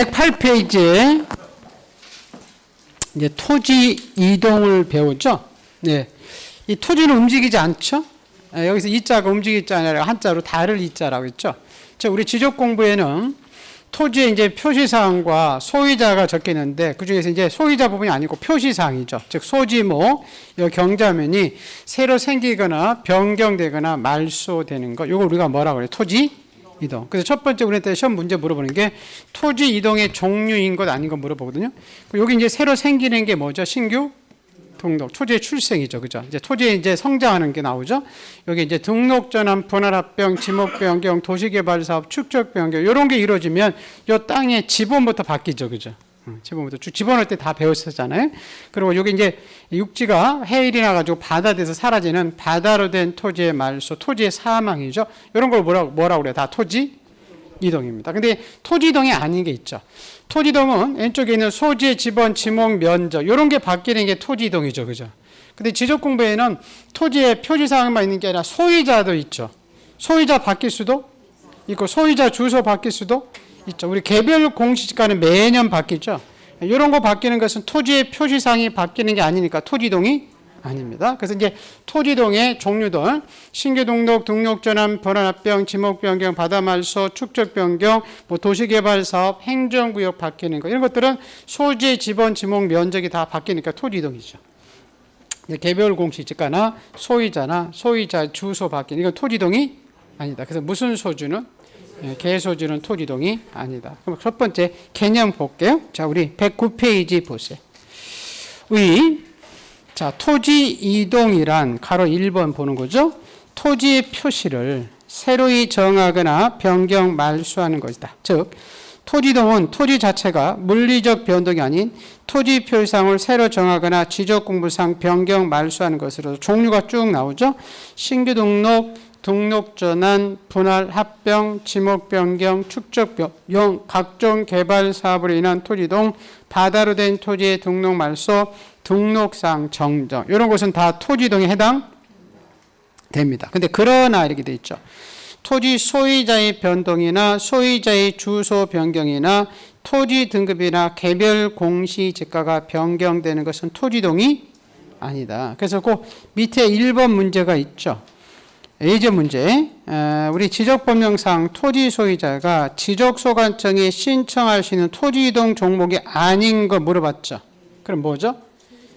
108페이지에 이제 토지 이동을 배우죠. 네. 이 토지는 움직이지 않죠. 여기서 이자가 움직이지 아니라 한자로 다를 이자라고 했죠. 우리 지적 공부에는 토지에 이제 표시사항과 소유자가 적혀 있는데 그 중에서 이제 소유자 부분이 아니고 표시사항이죠. 즉 소지목, 이 경자면이 새로 생기거나 변경되거나 말소되는 거. 이거 우리가 뭐라고 그래요? 토지 이동. 그래서 첫 번째 우리한테 시험 문제 물어보는 게 토지 이동의 종류인 것 아닌 것 물어보거든요. 여기 이제 새로 생기는 게 뭐죠? 신규 등록, 토지의 출생이죠. 그죠? 이제 토지에 이제 성장하는 게 나오죠. 여기 이제 등록 전환, 분할 합병, 지목 변경, 도시개발 사업, 축적 변경, 이런 게 이루어지면 이 땅의 지번부터 바뀌죠. 그죠? 지번부터. 지번할 때 다 배웠었잖아요. 그리고 여기 이제 육지가 해일이 나가지고 바다 돼서 사라지는 바다로 된 토지의 말소, 토지의 사망이죠. 이런 걸 뭐라고 그래요? 다 토지 이동입니다. 근데 토지 이동이 아닌 게 있죠. 토지 이동은 왼쪽에 있는 소재, 지번, 지목, 면적 이런 게 바뀌는 게 토지 이동이죠. 그죠? 근데 지적 공부에는 토지의 표시사항만 있는 게 아니라 소유자도 있죠. 소유자 바뀔 수도 있고 소유자 주소 바뀔 수도 있죠. 우리 개별 공시지가는 매년 바뀌죠. 이런 거 바뀌는 것은 토지의 표시사항이 바뀌는 게 아니니까 토지 이동이 아닙니다. 그래서 이제 토지동의 종류들, 신규 등록, 등록 전환, 변환 합병, 지목 변경, 바다 말소, 축적 변경, 도시개발 사업, 행정구역 바뀌는 거 이런 것들은 소재, 지번, 지목, 면적이 다 바뀌니까 토지 이동이죠. 개별 공시지가나 소유자나 소유자 주소 바뀌는 이건 토지 이동이 아니다. 그래서 무슨 소주는 개소주는 토지 이동이 아니다. 그럼 첫 번째 개념 볼게요. 자, 우리 109페이지 보세요. 자, 토지 이동이란 가로 1번 보는 거죠. 토지의 표시를 새로이 정하거나 변경, 말소하는 것이다. 즉, 토지 이동은 토지 자체가 물리적 변동이 아닌 토지 표시상을 새로 정하거나 지적 공부상 변경, 말소하는 것으로 종류가 쭉 나오죠. 신규 등록, 등록 전환, 분할 합병, 지목 변경, 축적 변경, 각종 개발 사업으로 인한 토지 이동, 바다로 된 토지의 등록 말소, 등록상 정정 이런 것은 다 토지 이동에 해당됩니다. 근데 그러나 이렇게 돼 있죠. 토지 소유자의 변동이나 소유자의 주소 변경이나 토지 등급이나 개별 공시지가가 변경되는 것은 토지 이동이 아니다. 그래서 그 밑에 1번 문제가 있죠. 예제 문제. 우리 지적법령상 토지 소유자가 지적소관청에 신청할 수 있는 토지 이동 종목이 아닌 거 물어봤죠. 그럼 뭐죠?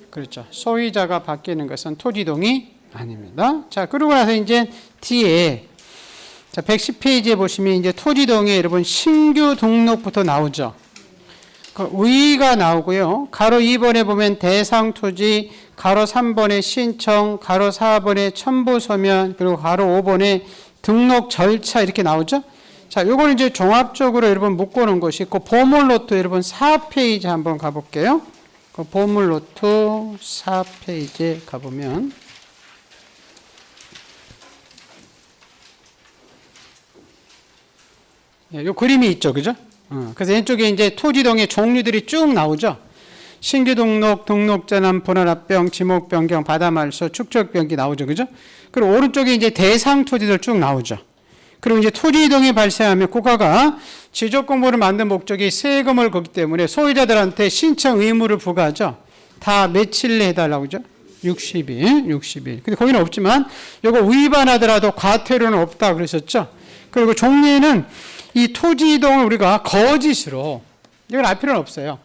그렇죠. 소유자가 바뀌는 것은 토지 이동이 아닙니다. 자, 그러고 나서 이제 뒤에 자, 110페이지에 보시면 이제 토지 이동에 여러분 신규 등록부터 나오죠. 그 위가 나오고요. 가로 2번에 보면 대상 토지, 가로 3번에 신청, 가로 4번에 첨부 서면, 그리고 가로 5번에 등록 절차 이렇게 나오죠. 자, 요거는 이제 종합적으로 여러분 묶어놓은 것이 있고 보물 노트 여러분 4페이지 한번 가볼게요. 그 보물 노트 4페이지에 가보면 요 그림이 있죠. 그죠? 그래서 왼쪽에 이제 토지동의 종류들이 쭉 나오죠. 신규 등록, 등록 전환, 분할 합병, 지목 변경, 바다 말소, 축적 변기 나오죠. 그죠? 그리고 오른쪽에 이제 대상 토지들 쭉 나오죠. 그리고 이제 토지 이동이 발생하면 국가가 지적 공부를 만든 목적이 세금을 걷기 때문에 소유자들한테 신청 의무를 부과하죠. 다 며칠 내에 해달라고 그죠? 60일. 근데 거기는 없지만 이거 위반하더라도 과태료는 없다 그러셨죠. 그리고 종례는 이 토지 이동을 우리가 거짓으로 이건 알 필요는 없어요.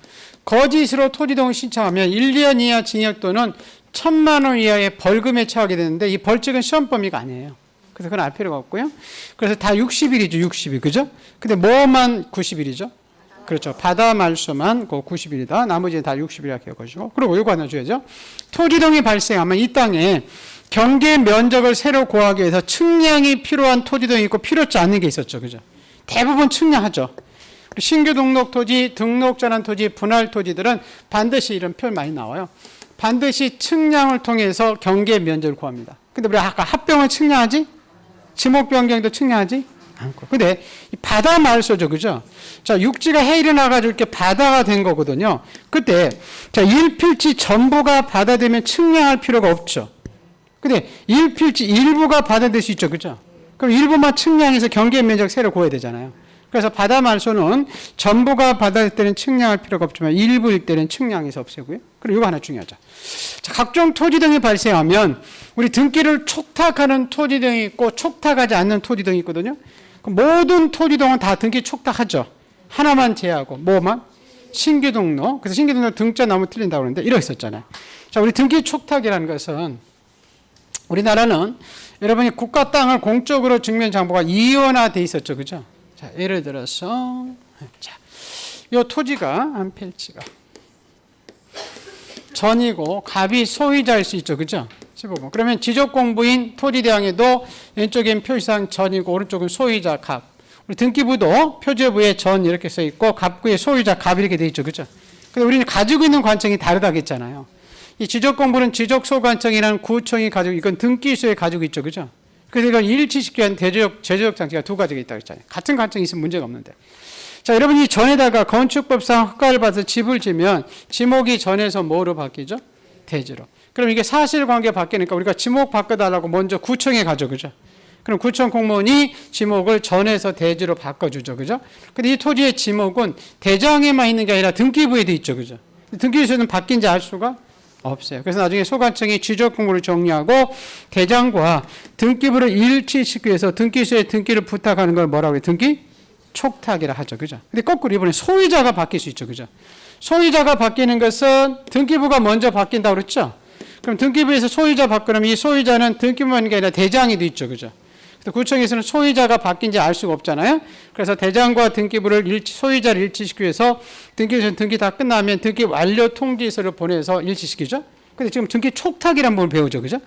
거짓으로 토지 이동을 신청하면 1년 이하 징역 또는 1,000만 원 이하의 벌금에 처하게 되는데 이 벌칙은 시험 범위가 아니에요. 그래서 그건 알 필요가 없고요. 그래서 다 60일이죠. 60일. 그죠? 근데 뭐만 90일이죠? 그렇죠. 바다 말소만 90일이다. 나머지는 다 60일이라고 해가지고. 그리고 이거 하나 줘야죠. 토지 이동이 발생하면 이 땅에 경계 면적을 새로 구하기 위해서 측량이 필요한 토지 이동이 있고 필요치 않은 게 있었죠. 그죠? 대부분 측량하죠. 신규 등록 토지, 등록 전환 토지, 분할 토지들은 반드시 이런 표현 많이 나와요. 반드시 측량을 통해서 경계 면적을 구합니다. 근데 우리 아까 합병을 측량하지? 지목 변경도 측량하지 않고. 근데 바다 말소죠. 그죠? 자, 육지가 해일이 나가지고 이렇게 바다가 된 거거든요. 그때, 자, 일필지 전부가 바다 되면 측량할 필요가 없죠. 근데 일필지 일부가 바다 될 수 있죠. 그죠? 그럼 일부만 측량해서 경계 면적 새로 구해야 되잖아요. 그래서 바다 말소는 전부가 바다일 때는 측량할 필요가 없지만 일부일 때는 측량해서 없애고요. 그리고 이거 하나 중요하죠. 자, 각종 토지 등이 발생하면 우리 등기를 촉탁하는 토지 등이 있고 촉탁하지 않는 토지 등이 있거든요. 모든 토지 등은 다 등기 촉탁하죠. 하나만 제외하고 뭐만? 신규 등록. 그래서 신규 등록 등자 나무 틀린다고 그러는데 이러고 있었잖아요. 자, 우리 등기 촉탁이라는 것은 우리나라는 여러분이 국가 땅을 공적으로 증명 장부가 이원화돼 있었죠. 그죠? 자, 예를 들어서 자, 요 토지가 한 필지가 전이고 갑이 소유자일 수 있죠. 그죠? 15번. 그러면 지적공부인 토지대항에도 왼쪽엔 표시상 전이고 오른쪽은 소유자 갑. 우리 등기부도 표제부에 전 이렇게 써 있고 갑구에 소유자 갑 이렇게 돼 있죠. 그죠? 근데 우리는 가지고 있는 관청이 다르다고 했잖아요. 이 지적공부는 지적소관청이라는 구청이 가지고 이건 등기소에 가지고 있죠. 그죠? 그래서 이건 일치시키기 위한 제조적 장치가 두 가지가 있다고 했잖아요. 같은 관청이 있으면 문제가 없는데. 자, 여러분 이 전에다가 건축법상 허가를 받아서 집을 지면 지목이 전에서 뭐로 바뀌죠? 대지로. 그럼 이게 사실관계 바뀌니까 우리가 지목 바꿔달라고 먼저 구청에 가죠. 그죠? 그럼 구청 공무원이 지목을 전에서 대지로 바꿔주죠. 그죠? 근데 이 토지의 지목은 대장에만 있는 게 아니라 등기부에도 있죠. 그죠? 등기소에는 바뀐지 알 수가 없어요. 그래서 나중에 소관청이 지적 공부를 정리하고 대장과 등기부를 일치시키기 위해서 등기소에 등기를 부탁하는 걸 뭐라고 해요? 등기 촉탁이라 하죠. 그죠? 근데 거꾸로 이번에 소유자가 바뀔 수 있죠. 그죠? 소유자가 바뀌는 것은 등기부가 먼저 바뀐다고 그랬죠? 그럼 등기부에서 소유자 바꾸면 이 소유자는 등기부만 있는 게 아니라 대장에도 있죠. 그죠? 그래서 구청에서는 소유자가 바뀐지 알 수가 없잖아요. 그래서 대장과 등기부를 소유자를 일치시키기 위해서 등기소는 등기 다 끝나면 등기 완료 통지서를 보내서 일치시키죠. 근데 지금 등기 촉탁이라는 부분을 배우죠. 그죠?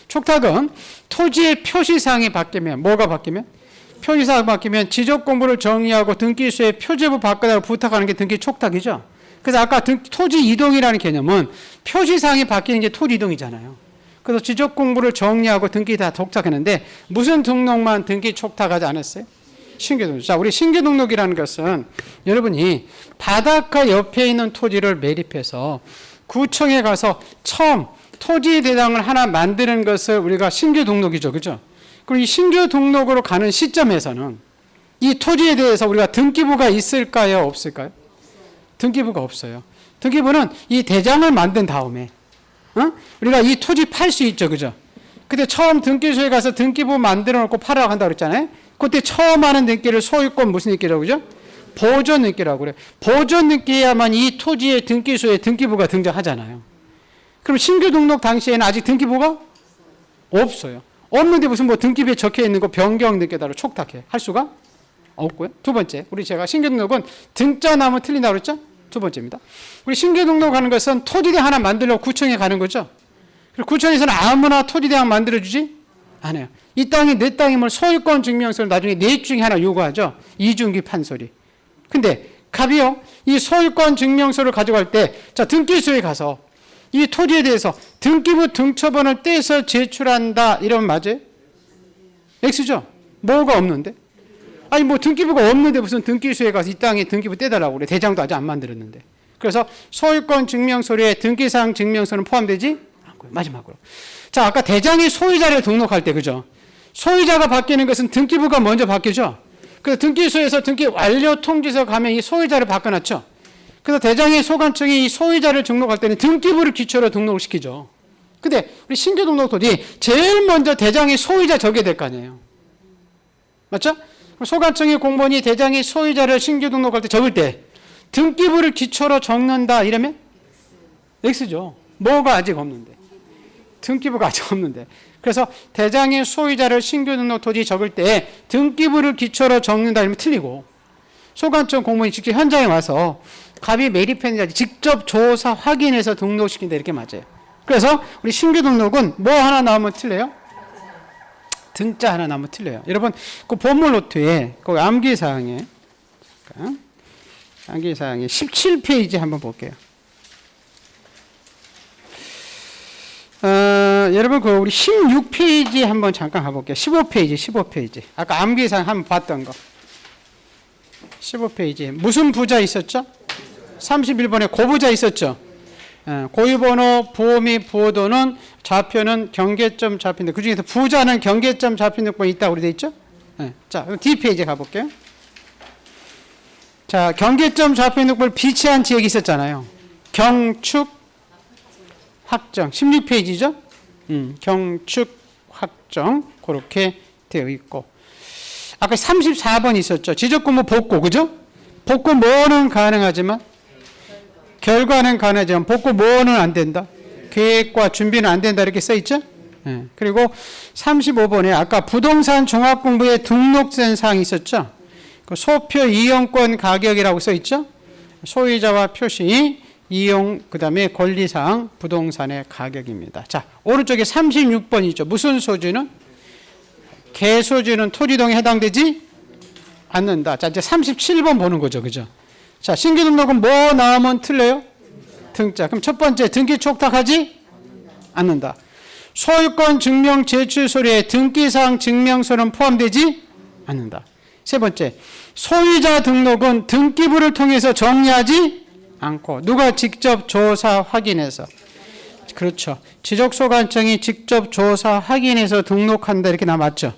촉탁은 토지의 표시사항이 바뀌면 뭐가 바뀌면? 표시사항이 바뀌면 지적 공부를 정리하고 등기소에 표제부 바꿔달라고 부탁하는 게 등기 촉탁이죠. 그래서 아까 토지 이동이라는 개념은 표시사항이 바뀌는 게 토지 이동이잖아요. 그래서 지적 공부를 정리하고 등기 다 촉탁했는데 무슨 등록만 등기 촉탁하지 않았어요? 신규 등록. 자, 우리 신규 등록이라는 것은 여러분이 바닷가 옆에 있는 토지를 매립해서 구청에 가서 처음 토지 대장을 하나 만드는 것을 우리가 신규 등록이죠. 그죠? 그럼 이 신규 등록으로 가는 시점에서는 이 토지에 대해서 우리가 등기부가 있을까요? 없을까요? 등기부가 없어요. 등기부는 이 대장을 만든 다음에 우리가 이 토지 팔 수 있죠. 그죠? 근데 처음 등기소에 가서 등기부 만들어 놓고 팔으라고 한다고 그랬잖아요. 그때 처음 하는 등기를 소유권 무슨 등기라고 그러죠? 보존 등기라고 그래요. 보존 등기에야만 이 토지의 등기소에 등기부가 등장하잖아요. 그럼 신규 등록 당시에는 아직 등기부가 없어요. 없는데 무슨 뭐 등기부에 적혀 있는 거 변경 등기다로 촉탁해. 할 수가 없고요. 두 번째, 우리 제가 신규 등록은 등자 나무 틀린다고 그랬죠? 두 번째입니다. 우리 신규 등록하는 것은 토지대항 하나 만들려고 구청에 가는 거죠. 그리고 구청에서는 아무나 토지대항 만들어주지 않아요. 이 땅이 내 땅임을 소유권 증명서를 나중에 넷 중에 하나 요구하죠. 이중기 판소리. 근데 갑이요, 이 소유권 증명서를 가져갈 때, 자, 등기소에 가서 이 토지에 대해서 등기부 등초본을 떼서 제출한다. 이러면 맞아요? X죠? 뭐가 없는데? 아니 뭐 등기부가 없는데 무슨 등기소에 가서 이 땅에 등기부 떼달라고 그래. 대장도 아직 안 만들었는데. 그래서 소유권 증명서류에 등기사항 증명서는 포함되지 않고요. 마지막으로. 자, 아까 대장이 소유자를 등록할 때 그죠? 소유자가 바뀌는 것은 등기부가 먼저 바뀌죠. 그래서 등기소에서 등기 완료 통지서 가면 이 소유자를 바꿔놨죠. 그래서 대장의 소관청이 이 소유자를 등록할 때는 등기부를 기초로 등록을 시키죠. 근데 우리 신규 등록 토지 제일 먼저 대장의 소유자 적게 될 거 아니에요. 맞죠? 소관청의 공무원이 대장의 소유자를 신규 등록할 때 적을 때 등기부를 기초로 적는다 이러면 X죠. 뭐가 아직 없는데. 등기부가 아직 없는데. 그래서 대장의 소유자를 신규 등록 토지 적을 때 등기부를 기초로 적는다 이러면 틀리고, 소관청 공무원이 직접 현장에 와서 갑이 매립했는지 직접 조사 확인해서 등록시킨다 이렇게 맞아요. 그래서 우리 신규 등록은 뭐 하나 나오면 틀려요? 등자 하나 나오면 틀려요. 여러분 그 본문 노트에 그 암기사항에 암기사항에 17페이지 한번 볼게요. 여러분 그 우리 16페이지 한번 잠깐 가볼게요. 15페이지. 아까 암기사항 한번 봤던 거. 15페이지 무슨 부자 있었죠? 31번에 고부자 있었죠. 고유번호, 부호 및 부호도는 좌표는 경계점 잡힌다. 그 중에서 부자는 경계점 잡힌 번 있다고 그래 돼 있죠? 자, D페이지 가볼게요. 자, 경계점 좌표 등록부를 비치한 지역이 있었잖아요. 경축 확정 16페이지죠. 경축 확정 그렇게 되어 있고 아까 34번 있었죠. 지적공부 복구 그죠? 복구 뭐는 가능하지만 결과는 가능하지만 복구 뭐는 안 된다. 계획과 준비는 안 된다 이렇게 써 있죠. 그리고 35번에 아까 부동산 종합공부에 등록된 사항이 있었죠. 그 소표 이용권 가격이라고 써 있죠. 소유자와 표시 이용 그다음에 권리사항 부동산의 가격입니다. 자, 오른쪽에 36번이죠. 무슨 소지는? 개소지는 토지동에 해당되지 않는다. 자, 이제 37번 보는 거죠. 그죠? 자, 신규 등록은 뭐 나오면 틀려요? 등자. 그럼 첫 번째 등기 촉탁하지 않는다. 소유권 증명 제출 서류에 등기사항 증명서는 포함되지 않는다. 세 번째, 소유자 등록은 등기부를 통해서 정리하지 않고 누가 직접 조사 확인해서 그렇죠. 지적소관청이 직접 조사 확인해서 등록한다 이렇게 남았죠.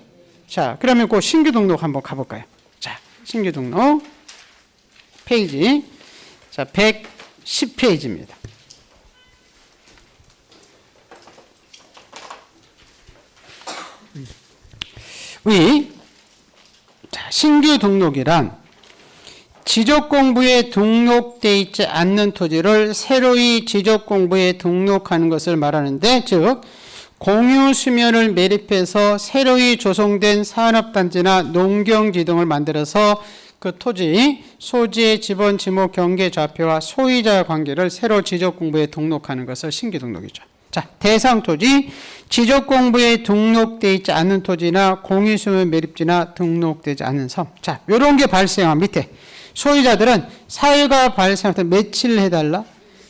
자, 그러면 그 신규 등록 한번 가볼까요? 자, 신규 등록 페이지 자 110페이지입니다. 자, 신규 등록이란 지적공부에 등록되어 있지 않는 토지를 새로이 지적공부에 등록하는 것을 말하는데 즉 공유수면을 매립해서 새로이 조성된 산업단지나 농경지 등을 만들어서 그 토지, 소지의 지번, 지목, 경계, 좌표와 소유자 관계를 새로 지적공부에 등록하는 것을 신규 등록이죠. 자, 대상 토지, 지적공부에 등록되어 있지 않는 토지나 공유수면 매립지나 등록되지 않은 섬. 자, 요런 게 발생한 밑에 소유자들은 사유가 발생할 때 며칠 해달라?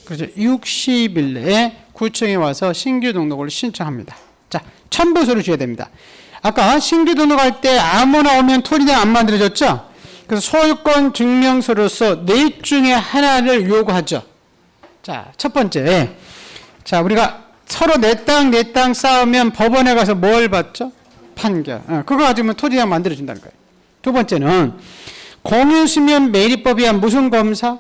그렇죠. 60일 내에 구청에 와서 신규 등록을 신청합니다. 자, 첨부서를 줘야 됩니다. 아까 신규 등록할 때 아무나 오면 토지는 안 만들어졌죠? 그래서 소유권 증명서로서 넷 중에 하나를 요구하죠. 자, 첫 번째. 자, 우리가 서로 내 땅 싸우면 법원에 가서 뭘 받죠? 판결. 그거 가지고 토지장 만들어준다는 거예요. 두 번째는 공유수면 매립법에 의한 무슨 검사?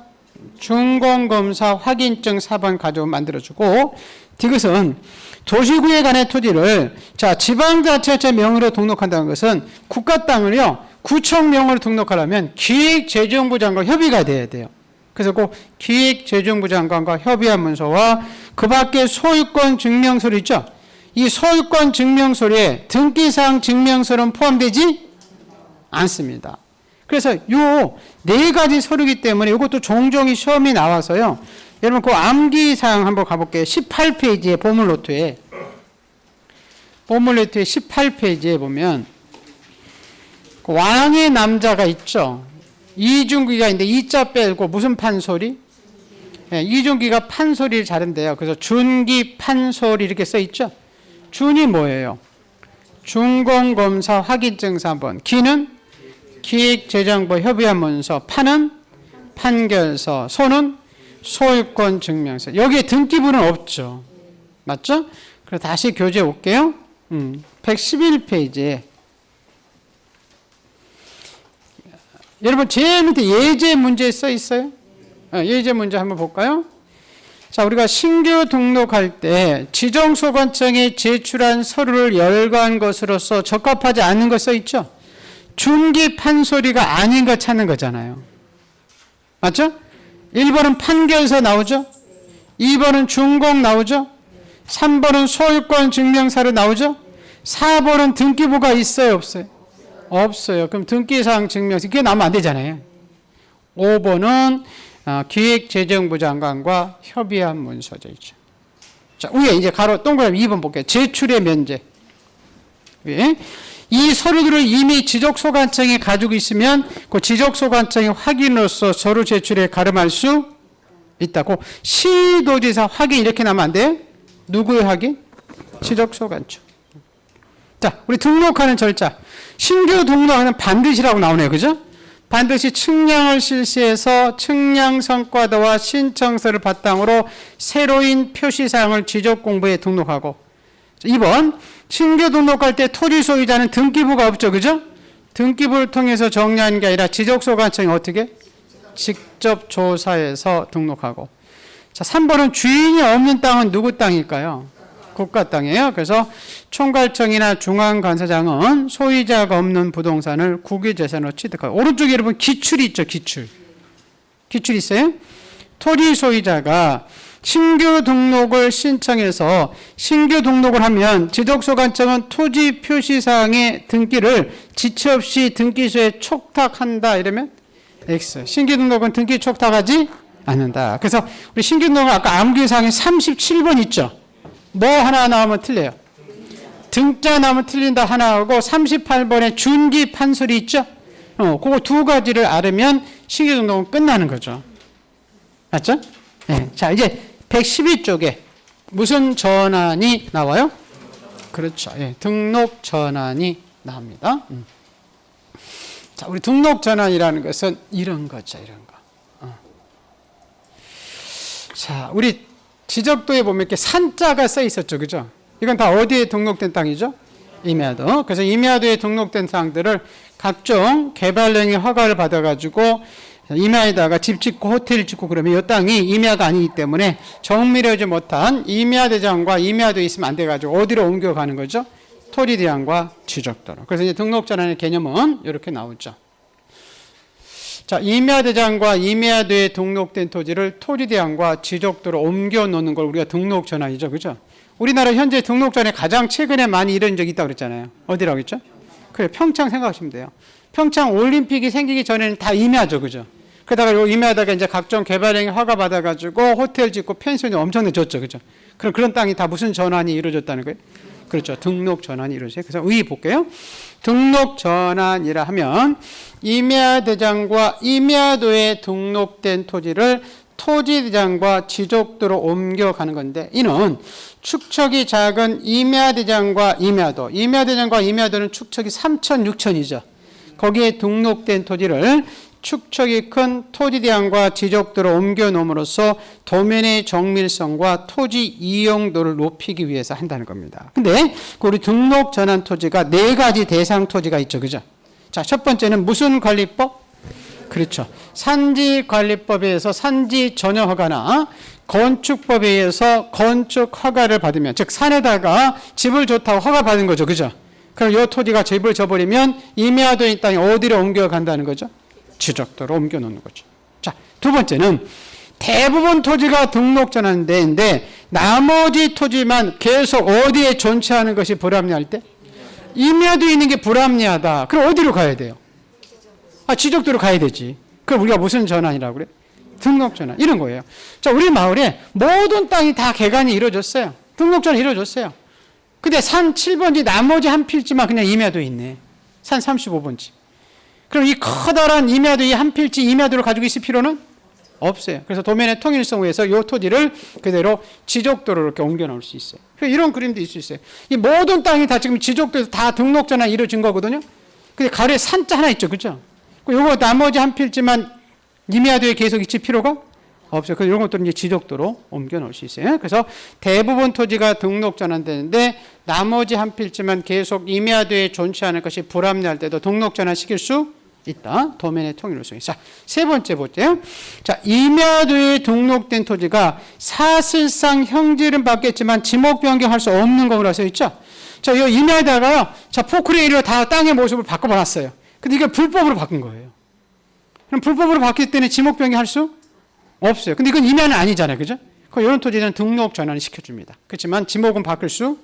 준공검사 확인증 4번 가지고 만들어주고 이것은 도시구에 관한 토지를 자 지방자치단체 명의로 등록한다는 것은 국가 땅을요 구청 명의로 등록하려면 기획재정부 장관 협의가 돼야 돼요. 그래서 꼭 기획재정부 장관과 협의한 문서와 그 밖에 소유권 증명서류 있죠. 이 소유권 증명서류에 등기사항 증명서는 포함되지 않습니다. 그래서 요 네 가지 서류이기 때문에 이것도 종종 시험이 나와서요. 여러분 그 암기사항 한번 가볼게요. 18페이지에 보물노트에 18페이지에 보면 그 왕의 남자가 있죠. 이중기가 있는데 이자 빼고 무슨 판소리? 네, 이중기가 판소리를 잘한대요. 그래서 준기 판소리 이렇게 써 있죠. 준이 뭐예요? 준공검사 확인증 3번. 기는 기획재정부 협의한 문서. 판은 판결서. 소는 소유권 증명서. 여기에 등기부는 없죠. 맞죠? 그래서 다시 교재 볼게요. 111페이지에 여러분 제일 밑에 예제 문제 써 있어요? 예제 문제 한번 볼까요? 자, 우리가 신규 등록할 때 지정소관청에 제출한 서류를 열거한 것으로서 적합하지 않은 거 써 있죠? 준기 판소리가 아닌 거 찾는 거잖아요. 맞죠? 1번은 판결서 나오죠? 2번은 준공 나오죠? 3번은 소유권 증명서로 나오죠? 4번은 등기부가 있어요, 없어요? 없어요. 그럼 등기사항 증명서 이게 나오면 안 되잖아요. 5번은 기획재정부 장관과 협의한 문서죠. 자, 위에 이제 가로 동그라미 2번 볼게요. 제출의 면제. 위에 이 서류들을 이미 지적소관청에 가지고 있으면 그 지적소관청의 확인으로서 서류 제출에 가름할 수 있다고. 시도지사 확인 이렇게 나면 안 돼요? 누구의 확인? 지적소관청. 자, 우리 등록하는 절차. 신규 등록하는 반드시라고 나오네요. 그죠? 반드시 측량을 실시해서 측량 성과도와 신청서를 바탕으로 새로인 표시사항을 지적공부에 등록하고. 2번, 신규 등록할 때 토지 소유자는 등기부가 없죠. 그죠? 등기부를 통해서 정리하는 게 아니라 지적소관청이 어떻게? 직접 조사해서 등록하고. 자, 3번은 주인이 없는 땅은 누구 땅일까요? 국가 땅이에요. 그래서 총괄청이나 중앙관세장은 소유자가 없는 부동산을 국유재산으로 취득하고. 오른쪽에 여러분 기출이 있죠. 기출 있어요? 토지 소유자가 신규 등록을 신청해서 신규 등록을 하면 지적소관청은 토지 표시사항의 등기를 지체 없이 등기소에 촉탁한다. 이러면 X. 신규 등록은 등기 촉탁하지 않는다. 그래서 우리 신규 등록은 아까 암기사항에 37번 있죠. 뭐 하나 나오면 틀려요. 등자 나오면 틀린다 하나하고 38번에 준기 판소리 있죠. 그거 두 가지를 알으면 신규 등록은 끝나는 거죠. 맞죠? 네. 자, 이제 112쪽에 무슨 전환이 나와요? 그렇죠. 예, 등록 전환이 나옵니다. 자, 우리 등록 전환이라는 것은 이런 거죠, 이런 거. 자, 우리 지적도에 보면 이렇게 산자가 써 있었죠, 그죠? 이건 다 어디에 등록된 땅이죠? 임야도. 그래서 임야도에 등록된 땅들을 각종 개발령의 허가를 받아가지고 임야에다가 집 짓고 호텔 짓고 그러면 이 땅이 임야가 아니기 때문에 정밀하지 못한 임야대장과 임야도에 있으면 안 돼가지고 어디로 옮겨가는 거죠? 토지대장과 지적도로. 그래서 이제 등록전환의 개념은 이렇게 나오죠. 자, 임야대장과 임야도에 등록된 토지를 토지대장과 지적도로 옮겨 놓는 걸 우리가 등록전환이죠, 그죠? 우리나라 현재 등록전에 가장 최근에 많이 이런 적이 있다고 그랬잖아요. 어디라고 했죠? 그래, 평창 생각하시면 돼요. 평창 올림픽이 생기기 전에는 다 임야죠, 그죠? 그러다가 요 임야에다가 이제 각종 개발행위 허가 받아가지고 호텔 짓고 펜션이 엄청나게 졌죠, 그죠? 그럼 그런 땅이 다 무슨 전환이 이루어졌다는 거예요? 그렇죠. 등록 전환이 이루어져요. 그래서 의의 볼게요. 등록 전환이라 하면 임야대장과 임야도에 등록된 토지를 토지대장과 지적도로 옮겨가는 건데, 이는 축척이 작은 임야대장과 임야도는 축척이 3천, 6천이죠. 거기에 등록된 토지를 축척이 큰 토지대장과 지적도로 옮겨 놓음으로써 도면의 정밀성과 토지 이용도를 높이기 위해서 한다는 겁니다. 근데 우리 등록 전환 토지가 4가지 대상 토지가 있죠, 그죠? 자, 첫 번째는 무슨 관리법? 그렇죠. 산지관리법에 의해서 산지 전용 허가나 건축법에 의해서 건축 허가를 받으면, 즉 산에다가 집을 좋다고 허가 받은 거죠, 그죠? 그럼 이 토지가 집을 져버리면 임야도의 땅이 어디로 옮겨간다는 거죠? 지적도로 옮겨 놓는 거죠. 자, 두 번째는 대부분 토지가 등록 전환인데 나머지 토지만 계속 어디에 존치하는 것이 불합리할 때? 임야도에 있는 게 불합리하다. 그럼 어디로 가야 돼요? 지적도로 가야 되지. 그럼 우리가 무슨 전환이라고 그래? 등록 전환. 이런 거예요. 자, 우리 마을에 모든 땅이 다 개간이 이루어졌어요. 등록 전환이 이루어졌어요. 근데 산 7번지 나머지 한 필지만 그냥 임야도에 있네. 산 35번지. 그럼 이 커다란 임야도, 이 한 필지 임야도를 가지고 있을 필요는 없어요. 그래서 도면의 통일성을 위해서 이 토지를 그대로 지적도로 이렇게 옮겨 놓을 수 있어요. 이런 그림도 있을 수 있어요. 이 모든 땅이 다 지금 지적도에서 다 등록 전환이 이루어진 거거든요. 근데 가로에 산자 하나 있죠, 그죠? 요거 나머지 한 필지만 임야도에 계속 있을 필요가 없어요. 그래서 이런 것들은 이제 지적도로 옮겨 놓을 수 있어요. 그래서 대부분 토지가 등록 전환되는데 나머지 한 필지만 계속 임야도에 존치하는 것이 불합리할 때도 등록 전환시킬 수 있다. 도면의 통일성. 자, 세 번째 볼게요. 자, 임야도에 등록된 토지가 사실상 형질은 받겠지만 지목 변경할 수 없는 거라고 써 있죠. 자, 이 임야에다가 자 포크레인으로 다 땅의 모습을 바꿔봤어요. 근데 이게 불법으로 바꾼 거예요. 그럼 불법으로 바뀌기 때문에 지목 변경할 수 없어요. 근데 이건 임야는 아니잖아요, 그죠? 그럼 이런 토지는 등록 전환을 시켜줍니다. 그렇지만 지목은 바꿀 수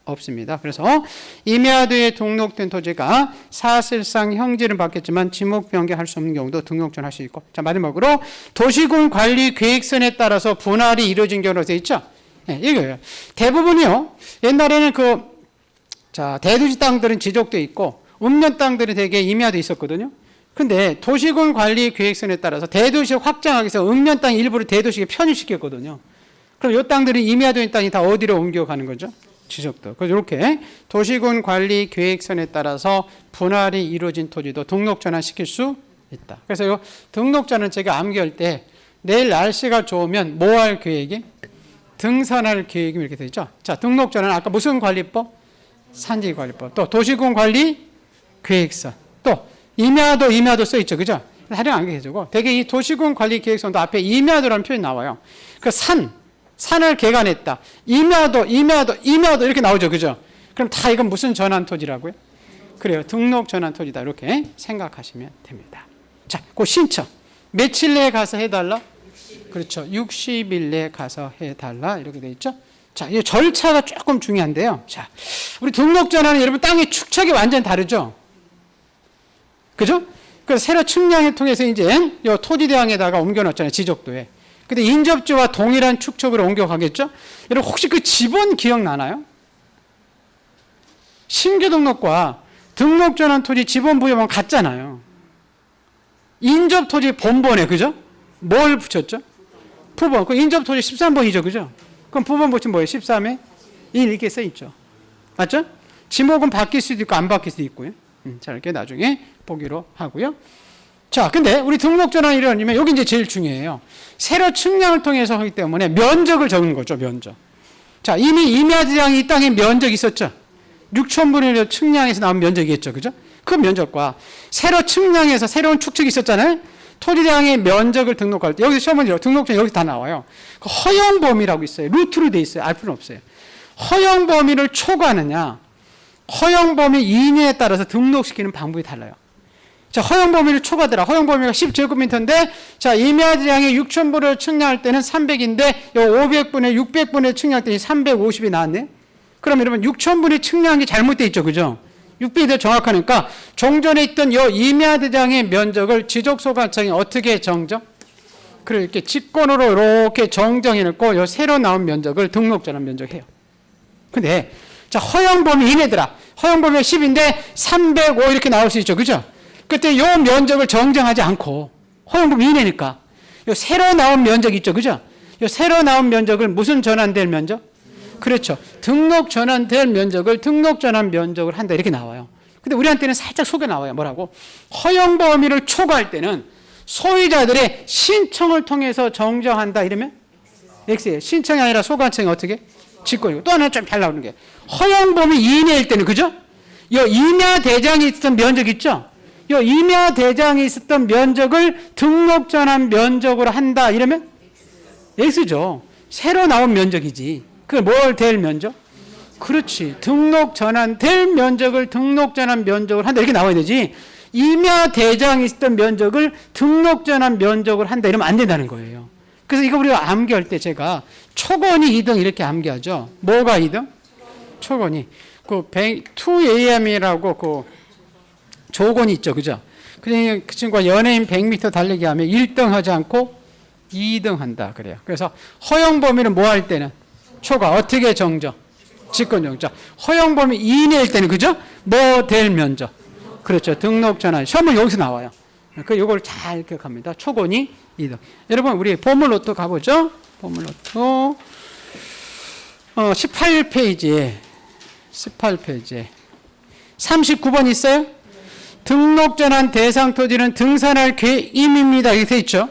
없습니다. 그래서 임야도에 등록된 토지가 사실상 형질은 받겠지만 지목 변경할 수 없는 경우도 등록 전환할 수 있고, 자 마지막으로 도시군 관리 계획선에 따라서 분할이 이루어진 경우로 되어 있죠. 네, 이거예요. 대부분이요. 옛날에는 대도시 땅들은 지적돼 있고 읍면 땅들이 되게 임야도 있었거든요. 근데 도시군 관리 계획선에 따라서 대도시 확장하기 위해서 읍면 땅 일부를 대도시에 편입시켰거든요. 그럼 이 땅들이 임야도인 땅이 다 어디로 옮겨가는 거죠? 지적도. 그래서 이렇게 도시군 관리 계획선에 따라서 분할이 이루어진 토지도 등록 전환시킬 수 있다. 그래서 이 등록 전환 제가 암기할 때 내일 날씨가 좋으면 뭐 할 계획이? 등산할 계획이 이렇게 되죠. 자, 등록 전환 아까 무슨 관리법? 산지관리법. 또 도시군 관리 계획선. 또 임야도 써 있죠, 그죠? 활용 안 해주고 대개 이 도시군 관리 계획서도 앞에 임야도라는 표현이 나와요. 그 산을 개간했다. 임야도 이렇게 나오죠, 그죠? 그럼 다 이건 무슨 전환 토지라고요? 그래요, 등록 전환 토지다 이렇게 생각하시면 됩니다. 자, 그 신청 며칠 내에 가서 해달라? 그렇죠, 60일 내에 가서 해달라 이렇게 돼 있죠. 자, 이 절차가 조금 중요한데요. 자, 우리 등록 전환은 여러분 땅의 축척이 완전 다르죠. 그죠? 그래서 새로 측량을 통해서 이제 이 토지대항에다가 옮겨놓잖아요, 지적도에. 근데 인접지와 동일한 축척으로 옮겨가겠죠? 여러분 혹시 그 지번 기억나나요? 신규 등록과 등록 전환 토지 지번 부여만 같잖아요. 인접 토지 본번에, 그죠? 뭘 붙였죠? 부번. 그 인접 토지 13번이죠, 그죠? 그럼 부번 붙이면 뭐예요? 13에 1 이렇게 써 있죠. 맞죠? 지목은 바뀔 수도 있고 안 바뀔 수도 있고요. 자, 이렇게 나중에 보기로 하고요. 자, 근데 우리 등록 전환 이론이면 여기 이제 제일 중요해요. 새로 측량을 통해서 하기 때문에 면적을 적는 거죠, 면적. 자, 이미 임야지장이 이 땅에 면적이 있었죠. 6,000분의 1 측량에서 나온 면적이겠죠, 그죠? 그 면적과 새로 측량해서 새로운 축척이 있었잖아요. 토지대항의 면적을 등록할 때 여기서 시험은 등록전 여기 다 나와요. 그 허용 범위라고 있어요. 루트로 돼 있어요. 알 필요는 없어요. 허용 범위를 초과하느냐, 허용 범위 이내에 따라서 등록시키는 방법이 달라요. 자, 허용 범위를 초과하더라. 허용 범위가 10제곱미터인데, 자, 임야지장이 6,000분을 측량할 때는 300인데, 요 500분의 600분의 측량할 때는 350이 나왔네. 그럼 여러분 6,000분의 측량한 게 잘못되어 있죠, 그죠? 600이 더 정확하니까 종전에 있던 요 임야대장의 면적을 지적소관청이 어떻게 정정? 그래, 이렇게 직권으로 이렇게 정정해놓고 요 새로 나온 면적을 등록전환 면적해요. 근데 자, 허용 범위 이내더라. 허용 범위가 10인데 305 이렇게 나올 수 있죠, 그죠? 그때 요 면적을 정정하지 않고 허용 범위 이내니까 요 새로 나온 면적 있죠, 그죠? 요 새로 나온 면적을 무슨 전환될 면적? 그렇죠. 등록 전환될 면적을 등록 전환 면적을 한다 이렇게 나와요. 근데 우리한테는 살짝 속여 나와요. 뭐라고? 허용 범위를 초과할 때는 소유자들의 신청을 통해서 정정한다 이러면 X예요. 신청이 아니라 소관청이 어떻게? 직권이고. 또 하나 좀 잘 나오는 게 허용 범위 이내일 때는, 그죠? 요 임야 대장이 있었던 면적 있죠? 요 임야 대장이 있었던 면적을 등록 전환 면적으로 한다 이러면 X죠. 새로 나온 면적이지. 그게 뭘 될 면적? 그렇지. 등록 전환 될 면적을 등록 전환 면적을 한다 이렇게 나와야 되지. 임야 대장이 있었던 면적을 등록 전환 면적을 한다 이러면 안 된다는 거예요. 그래서 이거 우리가 암기할 때 제가 초건이 2등 이렇게 암기하죠. 뭐가 2등? 초건이. 그 2AM이라고 그 조건이 있죠, 그죠? 그 친구가 연예인 100m 달리기 하면 1등 하지 않고 2등 한다 그래요. 그래서 허용 범위는 뭐 할 때는? 초과. 어떻게 정정? 직권 정정. 허용 범위 이내일 때는, 그죠? 뭐 될 면적. 그렇죠. 등록 전환. 시험은 여기서 나와요. 그 요걸 잘 기억합니다. 초건이 2등. 여러분 우리 보물로또 가보죠. 보물로또 18페이지에 39번 있어요. 등록 전환 대상 토지는 등산할 계획임입니다. 이렇게 돼 있죠.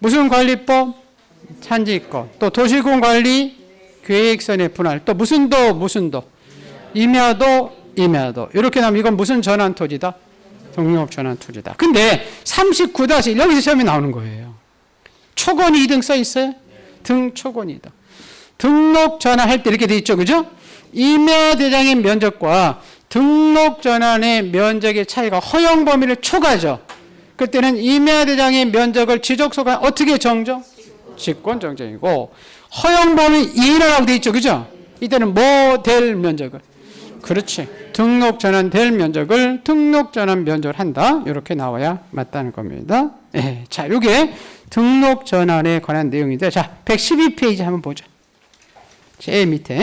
무슨 관리법? 산지권. 또 도시군 관리 계획선의 분할. 또 무슨 도? 임야도. 이렇게 나면 이건 무슨 전환 토지다? 등록 전환 토지다. 근데 39-1 여기서 시험이 나오는 거예요. 초건이 2등 써 있어요? 초건이다. 등록 전환할 때 이렇게 돼 있죠, 그죠? 임야 대장의 면적과 등록 전환의 면적의 차이가 허용 범위를 초과하죠. 그때는 임야 대장의 면적을 지적소관 어떻게 정정? 직권 정정이고, 허용 범위 이내라고 돼 있죠, 그죠? 이때는 뭐 될 면적을? 그렇지. 등록 전환 될 면적을 등록 전환 면적을 한다. 이렇게 나와야 맞다는 겁니다. 네. 자, 이게 등록 전환에 관한 내용인데, 자, 112페이지 한번 보죠. 제일 밑에.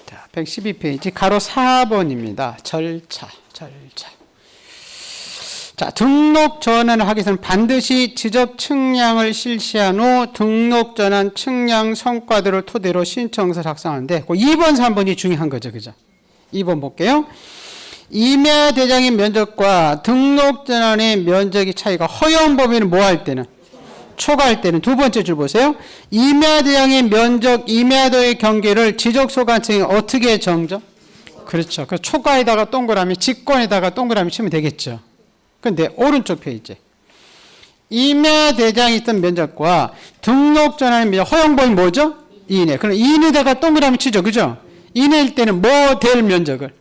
자, 112페이지 가로 4번입니다. 절차. 자, 등록 전환을 하기 위해서는 반드시 지적 측량을 실시한 후 등록 전환 측량 성과들을 토대로 신청서 작성하는데, 그 2번, 3번이 중요한 거죠, 그죠? 2번 볼게요. 임야 대장의 면적과 등록 전환의 면적의 차이가 허용 범위는 뭐 할 때는? 초과할 때는. 두 번째 줄 보세요. 임야 대장의 면적, 임야도의 경계를 지적소관청이 어떻게 정정? 그렇죠. 그 초과에다가 동그라미, 직권에다가 동그라미 치면 되겠죠. 근데 오른쪽 페이지. 임야대장이 있던 면적과 등록전환의 면적, 허용범위 뭐죠? 이내. 그럼 이내에다가 동그라미 치죠. 그죠? 이내일 때는 뭐 될 면적을?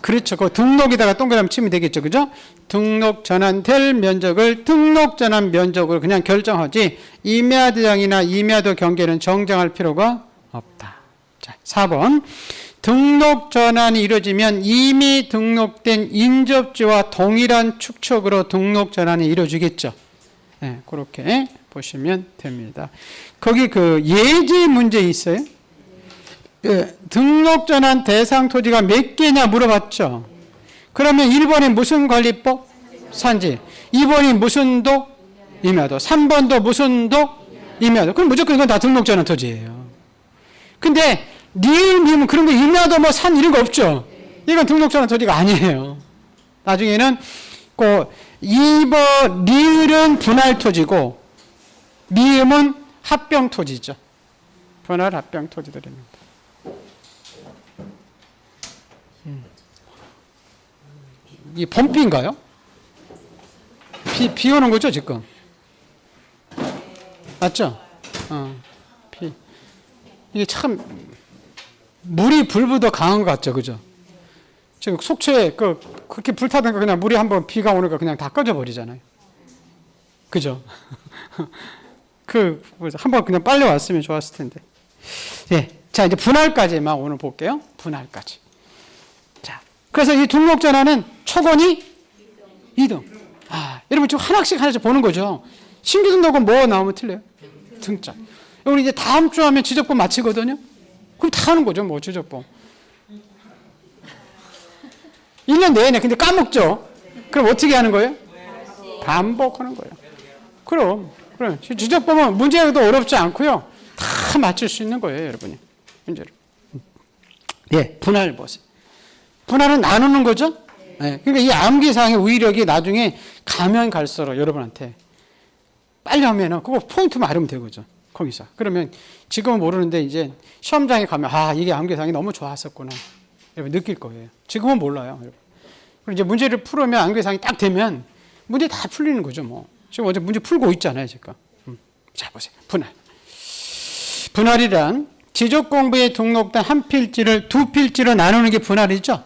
그렇죠. 그 등록에다가 동그라미 치면 되겠죠. 그죠? 등록 전환될 면적을 등록 전환 면적으로 그냥 결정하지 임야대장이나 임야도 경계는 정정할 필요가 없다. 자, 4번. 등록 전환이 이루어지면 이미 등록된 인접지와 동일한 축척으로 등록 전환이 이루어지겠죠. 네, 그렇게 보시면 됩니다. 거기 그 예제 문제 있어요? 등록 전환 대상 토지가 몇 개냐 물어봤죠. 그러면 1번이 무슨 관리법? 산지. 2번이 무슨 도? 임야도. 3번도 무슨 도? 임야도. 그럼 무조건 이건 다 등록 전환 토지예요. 근데 리을이면 그런 거 임야도 뭐 산 이런 거 없죠. 이건 등록 전환 토지가 아니에요. 나중에는 그 2번 리을은 분할 토지고 미음은 합병 토지죠. 분할 합병 토지들입니다. 이 봄비인가요? 비 오는 거죠 지금? 맞죠? 비. 이게 참 물이 불보다 강한 것 같죠, 그죠? 지금 속초에 그렇게 불타던 거 그냥 물이 한번 비가 오니까 그냥 다 꺼져 버리잖아요. 그죠? 한번 그냥 빨리 왔으면 좋았을 텐데. 예. 자, 이제 분할까지만 오늘 볼게요. 분할까지. 자, 그래서 이 등록 전환은 초건이 2등. 여러분 지금 하나씩 보는 거죠. 신규 등록은 뭐 나오면 틀려요? 등자. 우리 이제 다음 주 하면 지적법 마치거든요. 그럼 다 하는 거죠, 뭐 지적법. 1년 내내 근데 까먹죠. 그럼 어떻게 하는 거예요? 반복하는 거예요. 그럼 지적법은 문제도 어렵지 않고요. 다 맞출 수 있는 거예요, 여러분이. 문제를. 예, 분할 보세요. 분할은 나누는 거죠? 네. 그러니까 이 암기사항의 위력이 나중에 가면 갈수록 여러분한테 빨리 하면은 그거 포인트만 알으면 되거죠. 거기서. 그러면 지금은 모르는데 이제 시험장에 가면 이게 암기사항이 너무 좋았었구나. 여러분 느낄 거예요. 지금은 몰라요. 여러분. 그리고 이제 문제를 풀으면 암기사항이 딱 되면 문제 다 풀리는 거죠. 뭐. 지금 어제 문제 풀고 있잖아요. 지금. 자, 보세요. 분할. 분할이란 지적 공부에 등록된 한 필지를 두 필지로 나누는 게 분할이죠.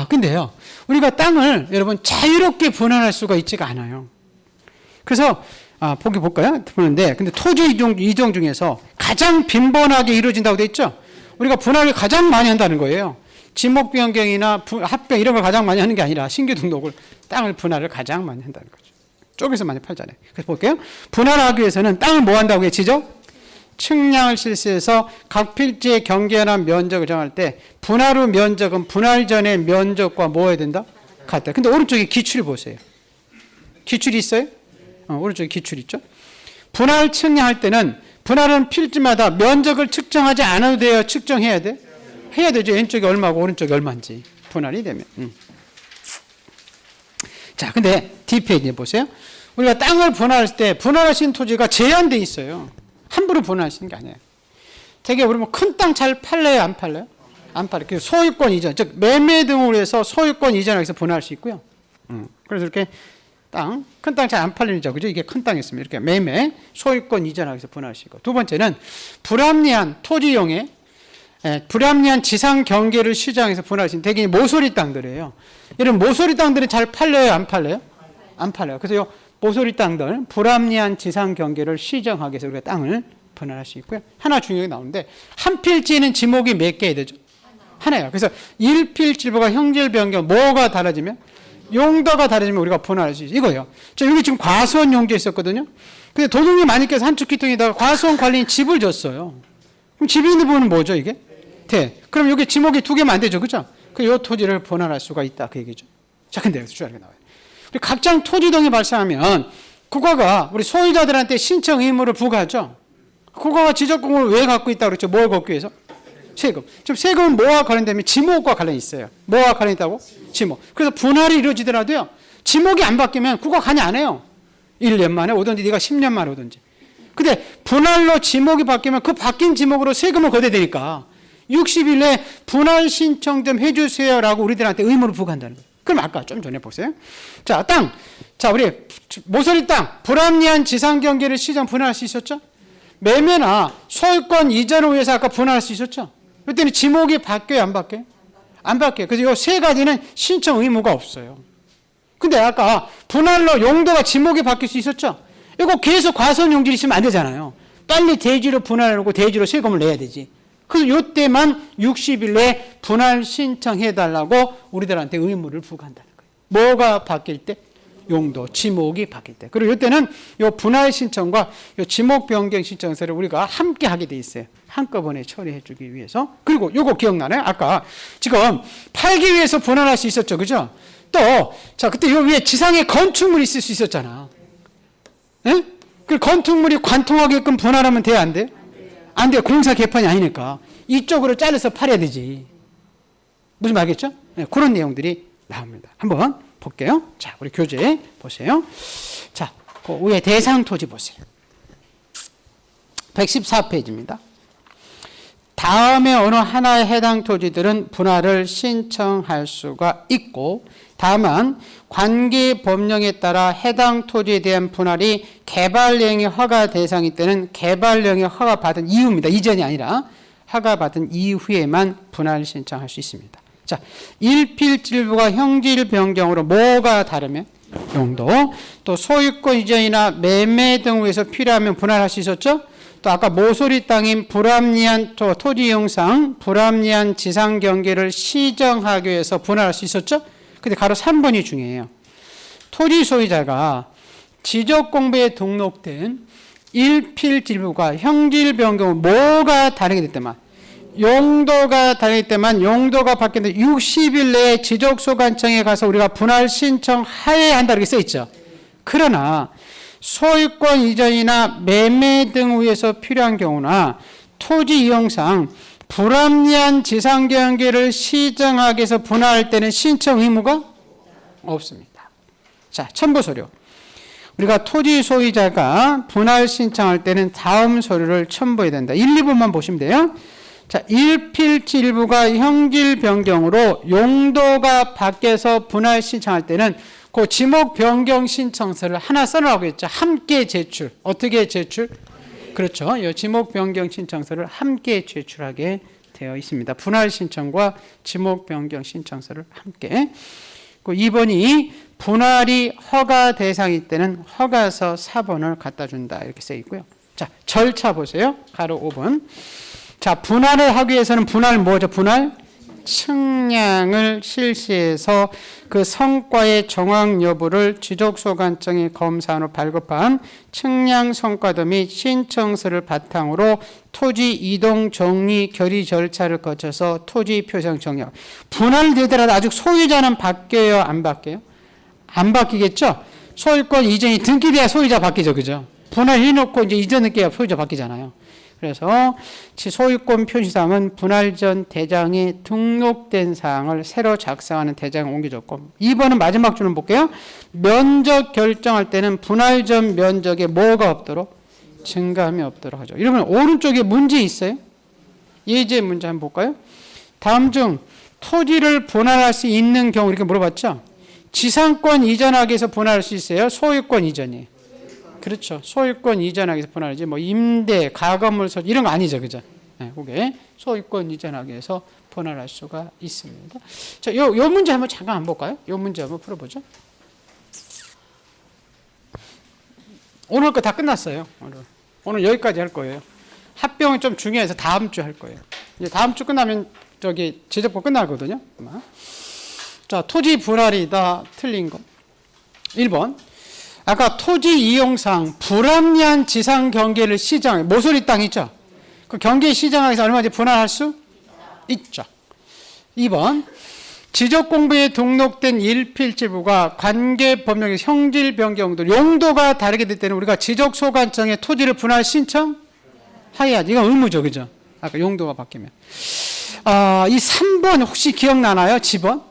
근데요. 우리가 땅을 여러분 자유롭게 분할할 수가 있지가 않아요. 그래서 보기 볼까요? 보는데 근데 토지 이동 중에서 가장 빈번하게 이루어진다고 돼 있죠. 우리가 분할을 가장 많이 한다는 거예요. 지목 변경이나 합병 이런 걸 가장 많이 하는 게 아니라 신규 등록을 땅을 분할을 가장 많이 한다는 거죠. 쪽에서 많이 팔잖아요. 그래서 볼게요. 분할하기 위해서는 땅을 뭐 한다고 했지죠? 측량을 실시해서 각 필지의 경계나 면적을 정할 때 분할 후 면적은 분할 전의 면적과 뭐 해야 된다? 같다. 근데 오른쪽에 기출 보세요. 기출이 있어요? 오른쪽에 기출 있죠? 분할 측량할 때는 분할은 필지마다 면적을 측정하지 않아도 돼요? 측정해야 돼? 해야 되죠. 왼쪽이 얼마고 오른쪽이 얼마인지 분할이 되면. 자, 근데 D페이지 보세요. 우리가 땅을 분할할 때 분할하신 토지가 제한돼 있어요. 함부로 분할하시는 게 아니에요. 되게 우리 뭐 큰 땅 잘 팔려요, 안 팔려요? 안 팔려요. 그 소유권 이전, 즉 매매 등으로 해서 소유권 이전을 해서 분할할 수 있고요. 그래서 이렇게 큰 땅 잘 안 팔리죠, 그죠? 이게 큰 땅이었으면 이렇게 매매 소유권 이전하기 위해서 분할할 수 있고. 두 번째는 불합리한 토지용에 불합리한 지상 경계를 시장에서 분할할 수 있는 되게 모서리 땅들이에요. 이런 모서리 땅들은 잘 팔려요, 안 팔려요? 안 팔려요. 그래서 요 모서리 땅들 불합리한 지상 경계를 시정하기 위해서 우리가 땅을 분할할 수 있고요. 하나 중요하게 나오는데 한 필지는 지목이 몇 개야 되죠? 하나예요. 그래서 1필지보가 형질 변경 뭐가 달라지면 용도가 다르지만 우리가 분할할 수 있어요. 이거예요. 여기 지금 과수원 용지 있었거든요. 근데 도둑이 많이 껴서 한쪽 귀퉁이에다가 과수원 관리인 집을 줬어요. 그럼 집이 있는 부분은 뭐죠, 이게? 그럼 여기 지목이 두 개면 안 되죠, 그죠? 이 토지를 분할할 수가 있다, 그 얘기죠. 자, 근데 여기서 중요한 게 나와요. 우리 각장 토지등이 발생하면 국가가 우리 소유자들한테 신청 의무를 부과하죠. 국가가 지적공을 왜 갖고 있다고 그랬죠? 뭘 걷기 위해서? 세금. 지금 세금은 뭐와 관련되면 지목과 관련이 있어요. 뭐와 관련이 있다고? 지목. 그래서 분할이 이루어지더라도요. 지목이 안 바뀌면 국가 관여 안 해요. 1년 만에 오든지 네가 10년 만에 오든지. 근데 분할로 지목이 바뀌면 그 바뀐 지목으로 세금을 걷어야 되니까 60일 내에 분할 신청 좀 해주세요라고 우리들한테 의무를 부과한다는 거예요. 그럼 아까 좀 전에 보세요. 자, 땅. 자, 우리 모서리 땅. 불합리한 지상 경계를 시정 분할할 수 있었죠? 매매나 소유권 이전을 위해서 아까 분할할 수 있었죠? 그때는 지목이 바뀌어요, 안 바뀌어요? 안 바뀌어요. 그래서 이 세 가지는 신청 의무가 없어요. 근데 아까 분할로 용도가 지목이 바뀔 수 있었죠? 이거 계속 과선 용지를 있으면 안 되잖아요. 빨리 대지로 분할하고 대지로 세금을 내야 되지. 그래서 이때만 60일 내에 분할 신청해달라고 우리들한테 의무를 부과한다는 거예요. 뭐가 바뀔 때? 용도, 지목이 바뀔 때. 그리고 이때는 이 분할 신청과 이 지목 변경 신청서를 우리가 함께 하게 돼 있어요. 한꺼번에 처리해 주기 위해서. 그리고 이거 기억나나요? 아까 지금 팔기 위해서 분할할 수 있었죠. 그죠? 또, 자, 그때 요 위에 지상에 건축물이 있을 수 있었잖아. 예? 그 건축물이 관통하게끔 분할하면 돼요? 안 돼요? 안 돼요. 공사 개판이 아니니까. 이쪽으로 잘라서 팔아야 되지. 무슨 말겠죠? 네, 그런 내용들이 나옵니다. 한번 볼게요. 자, 우리 교재 보세요. 자, 그 위에 대상 토지 보세요. 114페이지입니다. 다음에 어느 하나의 해당 토지들은 분할을 신청할 수가 있고, 다만 관계 법령에 따라 해당 토지에 대한 분할이 개발령의 허가 대상일 때는 개발령의 허가받은 이후입니다. 이전이 아니라 허가받은 이후에만 분할 신청할 수 있습니다. 자, 일필질부가 형질 변경으로 뭐가 다르면? 용도, 또 소유권 이전이나 매매 등을 위해서 필요하면 분할할 수 있었죠? 또 아까 모서리 땅인 불합리한 토지 이용상 불합리한 지상 경계를 시정하기 위해서 분할할 수 있었죠? 근데 가로 3번이 중요해요. 토지 소유자가 지적 공부에 등록된 일필질부가 형질 변경은 뭐가 다르게 됐다만? 용도가 다르기 때만 용도가 바뀌는데 60일 내에 지적소관청에 가서 우리가 분할 신청하여야 한다 이렇게 써 있죠. 그러나 소유권 이전이나 매매 등을 위해서 필요한 경우나 토지 이용상 불합리한 지상 경계를 시정하기 위해서 분할할 때는 신청 의무가 없습니다. 자, 첨부 서류. 우리가 토지 소유자가 분할 신청할 때는 다음 서류를 첨부해야 된다. 1, 2번만 보시면 돼요. 자, 일필지 일부가 형질 변경으로 용도가 바뀌어서 분할 신청할 때는 그 지목 변경 신청서를 하나 써놓으라고 했죠. 함께 제출. 어떻게 제출? 그렇죠. 이 지목 변경 신청서를 함께 제출하게 되어 있습니다. 분할 신청과 지목 변경 신청서를 함께. 2번이 분할이 허가 대상일 때는 허가서 4번을 갖다 준다. 이렇게 써 있고요. 자, 절차 보세요. 가로 5번. 자, 분할을 하기 위해서는 분할 뭐죠? 분할 측량을 실시해서 그 성과의 정확 여부를 지적소관청이 검사한 후 발급한 측량 성과도 및 신청서를 바탕으로 토지 이동 정리 결의 절차를 거쳐서 토지 표상 정력. 분할되더라도 아직 소유자는 바뀌어요? 안 바뀌어요? 안 바뀌겠죠? 소유권 이전이 등기돼야 소유자 바뀌죠. 그죠? 분할해놓고 이제 이전할게야 소유자 바뀌잖아요. 그래서 소유권 표시사항은 분할 전 대장에 등록된 사항을 새로 작성하는 대장에 옮겨줬고, 2번은 마지막 줄을 볼게요. 면적 결정할 때는 분할 전 면적에 뭐가 없도록? 증감이 없도록 하죠. 이러면 오른쪽에 문제 있어요? 예제 문제 한번 볼까요? 다음 중 토지를 분할할 수 있는 경우 이렇게 물어봤죠? 지상권 이전하기 위해서 분할할 수 있어요? 소유권 이전이에요? 그렇죠. 소유권 이전하기 위해서 분할이지 뭐 임대, 가건물 소지 이런 거 아니죠. 그죠? 네, 그게 소유권 이전하기 위해서 분할할 수가 있습니다. 자, 요 문제 한번 잠깐 한번 볼까요? 요 문제 한번 풀어보죠. 오늘 거 다 끝났어요. 오늘 여기까지 할 거예요. 합병이 좀 중요해서 다음 주 할 거예요. 이제 다음 주 끝나면 저기 제적법 끝나거든요. 자, 토지 분할이다. 틀린 거. 1번. 아까 토지 이용상 불합리한 지상 경계를 시정해. 모서리 땅 있죠? 그 경계 시정하기 위해서 얼마든지 분할할 수 있죠. 2번. 지적 공부에 등록된 일필지부가 관계 법령의 형질 변경도 용도가 다르게 될 때는 우리가 지적소관청에 토지를 분할 신청해야지. 이건 의무죠. 그죠? 아까 용도가 바뀌면. 이 3번 혹시 기억나나요? 지번?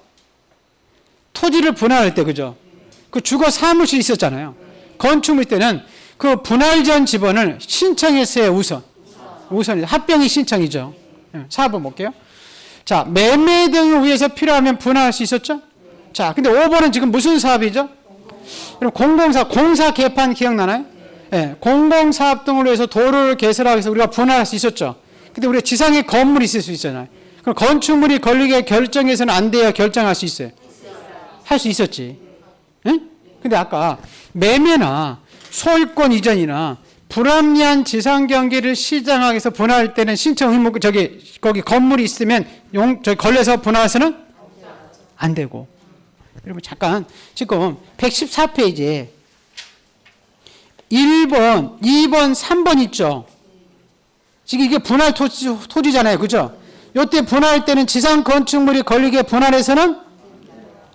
토지를 분할할 때, 그죠? 그 주거 사무실 있었잖아요. 건축물 때는 그 분할 전 지번을 신청했어요. 우선. 합병이 신청이죠. 4번 볼게요. 자, 매매 등을 위해서 필요하면 분할할 수 있었죠? 자, 근데 5번은 지금 무슨 사업이죠? 그럼 공사 개판 기억나나요? 예, 공공사업 등으로 해서 도로를 개설하기 위해서 우리가 분할할 수 있었죠. 근데 우리가 지상에 건물이 있을 수 있잖아요. 그럼 건축물이 걸리게 결정해서는 안 돼야 결정할 수 있어요. 할 수 있었지. 예? 근데 아까 매매나 소유권 이전이나 불합리한 지상 경계를 시장하기 위해서 분할할 때는 신청 의무 거기 건물이 있으면 걸려서 분할해서는 안 되고. 여러분 잠깐 지금 114페이지에 1번, 2번, 3번 있죠. 지금 이게 분할 토지잖아요. 그죠? 이때 분할할 때는 지상 건축물이 걸리게 분할해서는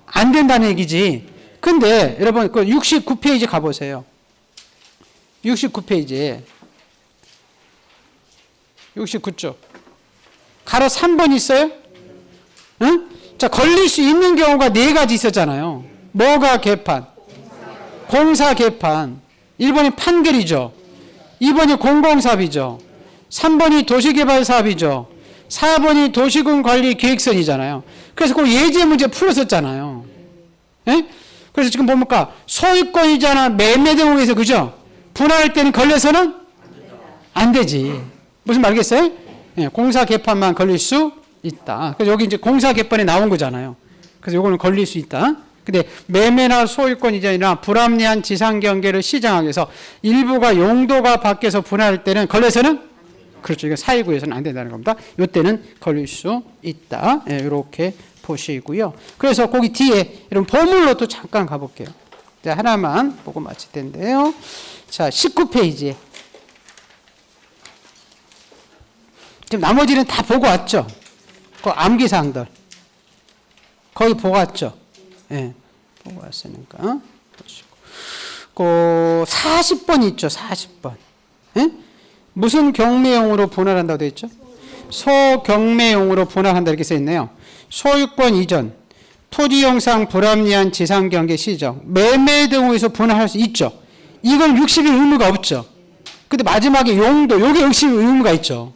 안 된다는 얘기지. 근데 여러분 그 69페이지 가보세요. 69페이지에 69쪽 가로 3번 있어요? 응? 자, 걸릴 수 있는 경우가 4가지 있었잖아요. 뭐가 개판? 공사 개판. 1번이 판결이죠. 2번이 공공사업이죠. 3번이 도시개발사업이죠. 4번이 도시군관리계획선이잖아요. 그래서 그 예제 문제 풀었었잖아요. 예? 그래서 지금 뭡니까? 소유권이잖아, 매매 등에서 그죠? 분할할 때는 걸려서는 안 되지. 무슨 말겠어요? 예, 공사 개판만 걸릴 수 있다. 그래서 여기 이제 공사 개판에 나온 거잖아요. 그래서 요거는 걸릴 수 있다. 근데 매매나 소유권 이전이나 불합리한 지상 경계를 시정하기 위해서 일부가 용도가 바뀌어서 분할할 때는 걸려서는 그렇죠. 이거 사회구에서는 안 된다는 겁니다. 이때는 걸릴 수 있다. 예, 이렇게 보시고요. 그래서 거기 뒤에 이런 보물로 또 잠깐 가볼게요. 자, 하나만 보고 마칠 텐데요. 자, 19페이지에 지금 나머지는 다 보고 왔죠. 그 암기사항들 거의 보고 왔죠. 예, 보고 왔으니까 보시고. 그 40번 있죠. 40번. 예? 무슨 경매용으로 분할한다고 되어 있죠? 소경매용으로 분할한다 이렇게 써 있네요. 소유권 이전, 토지용상 불합리한 지상경계 시정, 매매 등에서 분할할 수 있죠. 이건 60일 의무가 없죠. 근데 마지막에 용도, 요게 60일 의무가 있죠.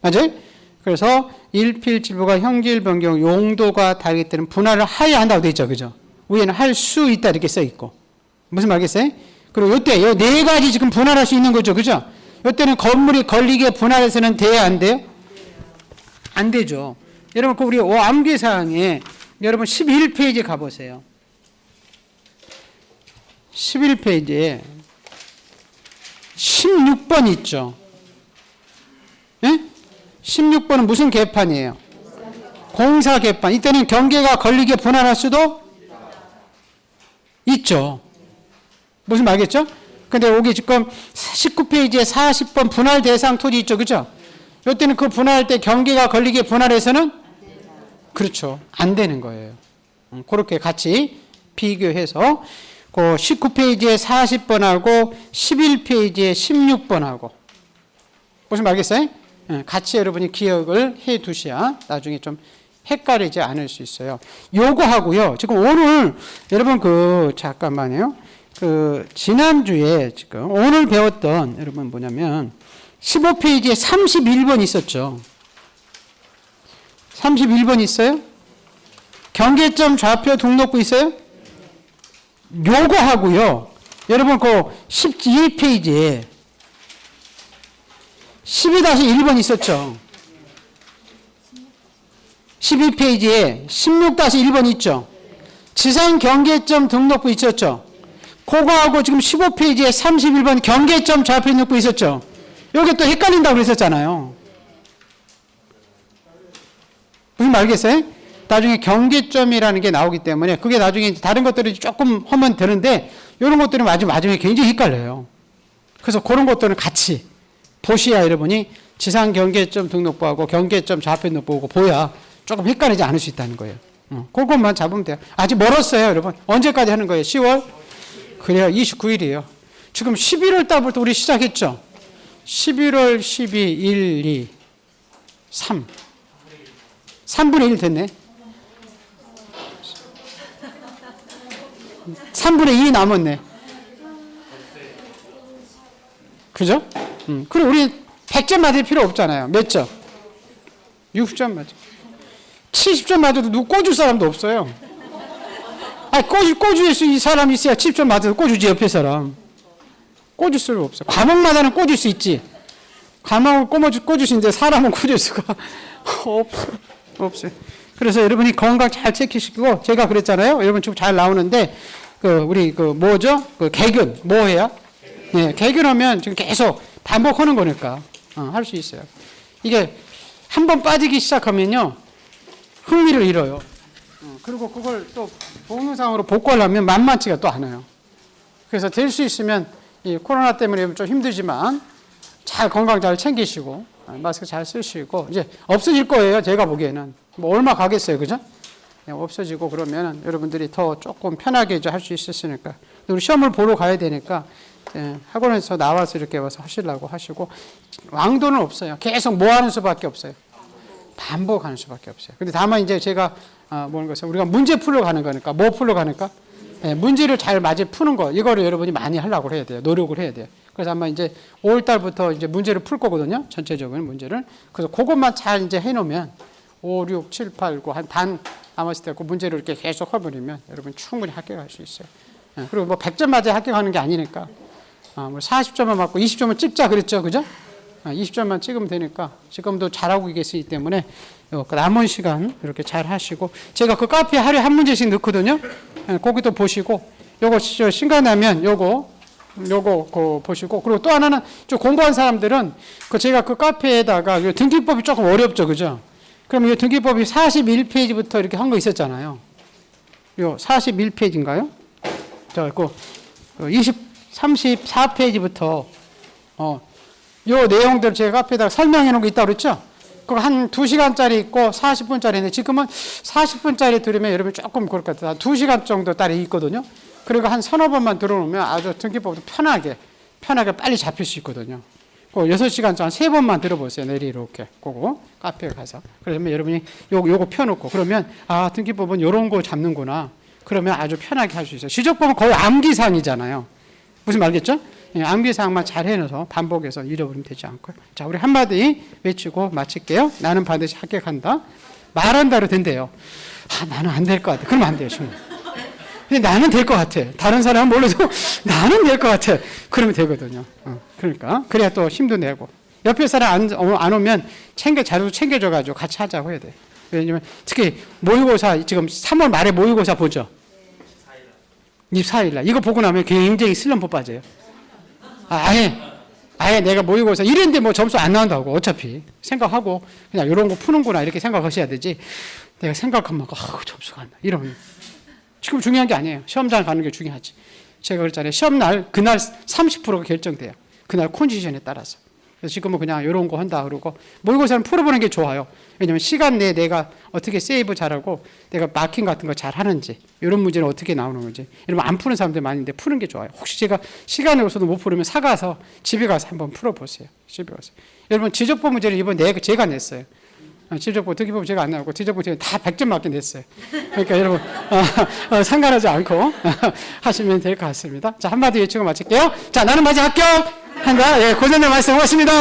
맞아요? 그래서 일필질부가 형질 변경 용도가 다르기 때문에 분할을 하여야 한다고 되어 있죠. 그죠? 위에는 할 수 있다 이렇게 써 있고. 무슨 말겠어요? 그리고 요때 요 4가지 지금 분할할 수 있는 거죠. 그죠? 요때는 건물이 걸리게 분할해서는 돼야 안 돼요? 안 되죠. 여러분, 그 우리 암기사항에 여러분 11페이지 가보세요. 11페이지에 16번 있죠. 예? 16번은 무슨 개판이에요? 공사 개판. 이때는 경계가 걸리게 분할할 수도 있죠. 무슨 말겠죠? 근데 여기 지금 19페이지에 40번 분할 대상 토지 있죠. 그죠? 이때는 그 분할할 때 경계가 걸리게 분할해서는 그렇죠. 안 되는 거예요. 그렇게 같이 비교해서 그 19페이지에 40번하고 11페이지에 16번하고 무슨 말겠어요? 같이 여러분이 기억을 해 두셔야 나중에 좀 헷갈리지 않을 수 있어요. 요거 하고요. 지금 오늘 여러분 잠깐만요. 지난주에 지금 오늘 배웠던 여러분 뭐냐면 15페이지에 31번 있었죠. 31번 있어요? 경계점 좌표 등록부 있어요? 요거 하고요. 여러분 12페이지에 12-1번 있었죠. 12페이지에 16-1번 있죠. 지상 경계점 등록부 있었죠. 그거하고 지금 15페이지에 31번 경계점 좌표 등록부 있었죠. 여기 또 헷갈린다고 그랬었잖아요. 무슨 말겠어요? 나중에 경계점이라는 게 나오기 때문에 그게 나중에 다른 것들이 조금 하면 되는데 이런 것들은 나중에 굉장히 헷갈려요. 그래서 그런 것들은 같이 보셔야 여러분이 지상 경계점 등록부하고 경계점 좌표 등록부하고 보야 조금 헷갈리지 않을 수 있다는 거예요. 그것만 잡으면 돼요. 아직 멀었어요, 여러분. 언제까지 하는 거예요? 10월? 그래요. 29일이에요. 지금 11월 달부터 우리 시작했죠. 11월, 12, 1, 2, 3. 3분의 1 됐네. 3분의 2 남았네. 그죠? 그리고 우리 100점 맞을 필요 없잖아요. 몇 점? 60점 맞아. 70점 맞아도 누구 꽂을 사람도 없어요. 꽂을 수 이 사람이 있어야 10점 맞아서 꽂주지, 옆에 사람. 꽂을 수가 없어. 과목마다는 꽂을 수 있지. 과목을 꽂을 수 있는데 사람은 꽂을 수가 없어요. 그래서 여러분이 건강 잘 체크시키고, 제가 그랬잖아요. 여러분 좀 잘 나오는데, 우리 뭐죠? 개균, 뭐 해야? 네, 개균하면 지금 계속 반복하는 거니까, 할 수 있어요. 이게 한 번 빠지기 시작하면요, 흥미를 잃어요. 그리고 그걸 또 동영상으로 복구하려면 만만치가 또 않아요. 그래서 될 수 있으면 이 코로나 때문에 좀 힘들지만 잘 건강 잘 챙기시고 마스크 잘 쓰시고 이제 없어질 거예요. 제가 보기에는 뭐 얼마 가겠어요, 그죠? 없어지고 그러면 여러분들이 더 조금 편하게 할 수 있었으니까. 우리 시험을 보러 가야 되니까 학원에서 나와서 이렇게 와서 하시려고 하시고 왕도는 없어요. 계속 뭐 하는 수밖에 없어요. 반복하는 수밖에 없어요. 근데 다만 이제 제가 뭐는 것은 우리가 문제 풀러 가는 거니까 뭐 풀러 가니까 문제를 잘 맞이 푸는 거 이거를 여러분이 많이 하려고 해야 돼요. 노력을 해야 돼요. 그래서 아마 이제 5월 달부터 이제 문제를 풀 거거든요. 전체적인 문제를. 그래서 그것만 잘 이제 해놓으면 5, 6, 7, 8, 9 한 반 남았을 때 그 문제를 이렇게 계속 해버리면 여러분 충분히 합격할 수 있어요. 그리고 뭐 100점 맞아 합격하는 게 아니니까 뭐 40점만 맞고 20점을 찍자 그랬죠, 그죠? 20점만 찍으면 되니까 지금도 잘하고 계시기 때문에 남은 시간 이렇게 잘 하시고 제가 그 카페에 하루에 한 문제씩 넣거든요. 거기도 보시고 요거 신간하면 요거 보시고 그리고 또 하나는 좀 공부한 사람들은 제가 그 카페에다가 등기법이 조금 어렵죠, 그죠? 그럼 이 등기법이 41페이지부터 이렇게 한 거 있었잖아요. 요 41페이지인가요? 자, 34페이지부터 요 내용들 제가 카페에다가 설명해 놓은 거 있다고 그랬죠? 그거 한 2시간짜리 있고 40분짜리인데 지금은 40분짜리 들으면 여러분 조금 그럴 것 같아요. 2시간 정도 딸이 있거든요. 그리고 한 서너 번만 들어놓으면 아주 등기법도 편하게 빨리 잡힐 수 있거든요. 6시간 동안 3번만 들어보세요. 내리 이렇게. 그거 카페에 가서. 그러면 여러분이 요거 펴놓고 그러면 등기법은 요런 거 잡는구나. 그러면 아주 편하게 할 수 있어요. 시적법은 거의 암기사항이잖아요. 무슨 말겠죠? 암기사항만 잘 해놔서 반복해서 잃어버리면 되지 않고요. 자, 우리 한마디 외치고 마칠게요. 나는 반드시 합격한다. 말한다로 된대요. 나는 안 될 것 같아. 그러면 안 돼요, 지금. 근데 나는 될 것 같아. 다른 사람은 몰라도 나는 될 것 같아. 그러면 되거든요. 그러니까. 그래야 또 힘도 내고. 옆에 사람 안 오면 자료도 챙겨줘가지고 같이 하자고 해야 돼. 왜냐면 특히 모의고사, 지금 3월 말에 모의고사 보죠? 24일날. 이거 보고 나면 굉장히 슬럼프 빠져요. 아예 내가 모의고사 이랬는데 뭐 점수 안 나온다고 어차피 생각하고 그냥 이런 거 푸는구나 이렇게 생각하셔야 되지. 내가 생각하면 점수가 안 나. 이러면 지금 중요한 게 아니에요. 시험장 가는 게 중요하지. 제가 그랬잖아요. 시험날 그날 30%가 결정돼요. 그날 컨디션에 따라서. 그래서 지금은 그냥 이런 거 한다 그러고 모의고사는 풀어보는 게 좋아요. 왜냐면 시간 내에 내가 어떻게 세이브 잘하고 내가 마킹 같은 거 잘하는지 이런 문제는 어떻게 나오는 건지 이러면 안 푸는 사람들 많은데 푸는 게 좋아요. 혹시 제가 시간이 없어도 못 풀으면 사가서 집에 가서 한번 풀어보세요. 집에 가서. 여러분 지적법 문제를 이번 제가 냈어요. 지적법 등기법 제가 안 나오고 지적법 제가 다 100점 맞게 냈어요. 그러니까 여러분 상관하지 않고 하시면 될 것 같습니다. 자, 한마디 외치고 마칠게요. 자, 나는 마지 합격 한다. 고생들 말씀 고맙습니다.